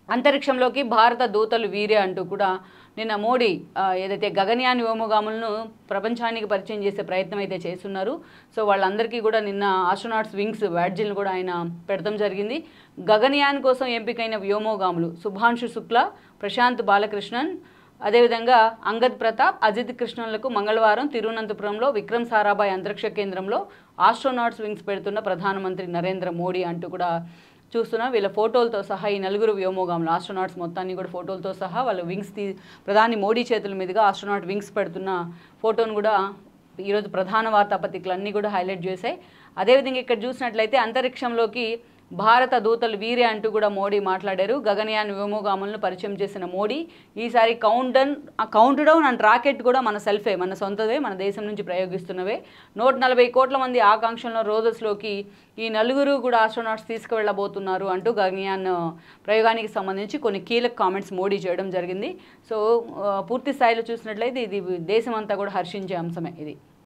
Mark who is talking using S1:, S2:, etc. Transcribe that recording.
S1: అంతరిక్షంలోకి భారత దూతలు వీరే అంటూ కూడా నిన్న మోడీ ఏదైతే గగనయాన్ వ్యోమగాములను ప్రపంచానికి పరిచయం చేసే ప్రయత్నం అయితే చేస్తున్నారు. సో వాళ్ళందరికీ కూడా నిన్న ఆస్ట్రోనాట్స్ వింగ్స్ బ్యాడ్జీలను కూడా ఆయన పెడతాం జరిగింది. గగనయాన్ కోసం ఎంపికైన వ్యోమగాములు శుభాంశు శుక్లా, ప్రశాంత్ బాలకృష్ణన్, అదేవిధంగా అంగద్ ప్రతాప్, అజిత్ కృష్ణన్లకు మంగళవారం తిరువనంతపురంలో విక్రమ్ సారాభాయ్ అంతరిక్ష కేంద్రంలో ఆస్ట్రోనాట్స్ వింగ్స్ పెడుతున్న ప్రధానమంత్రి నరేంద్ర మోడీ అంటూ కూడా చూస్తున్నాం. వీళ్ళ ఫోటోలతో సహా ఈ నలుగురు వ్యోమగాములు ఆస్ట్రోనాట్స్ మొత్తాన్ని కూడా ఫోటోలతో సహా వాళ్ళ వింగ్స్ ప్రధాని మోడీ చేతుల మీదుగా ఆస్ట్రోనాట్ వింగ్స్ పెడుతున్న ఫోటోను కూడా ఈరోజు ప్రధాన వార్తాపత్రికలు అన్నీ కూడా హైలైట్ చేశాయి. అదేవిధంగా ఇక్కడ చూసినట్లయితే అంతరిక్షంలోకి భారత దూతలు వీరే అంటూ కూడా మోడీ మాట్లాడారు. గగనయాన్ వ్యోమగాములను పరిచయం చేసిన మోడీ ఈసారి కౌంట్ డౌన్ అండ్ రాకెట్ కూడా మన సెల్ఫే, మన సొంతవే, మన దేశం నుంచి ప్రయోగిస్తున్నవే. 140 కోట్ల మంది ఆకాంక్షలను రోజెస్లోకి ఈ నలుగురు కూడా ఆస్ట్రోనాట్స్ తీసుకువెళ్ళబోతున్నారు అంటూ గగనయాన్ ప్రయోగానికి సంబంధించి కొన్ని కీలక కామెంట్స్ మోడీ చేయడం జరిగింది. సో పూర్తి స్థాయిలో చూసినట్లయితే ఇది దేశం అంతా కూడా హర్షించే అంశమే ఇది.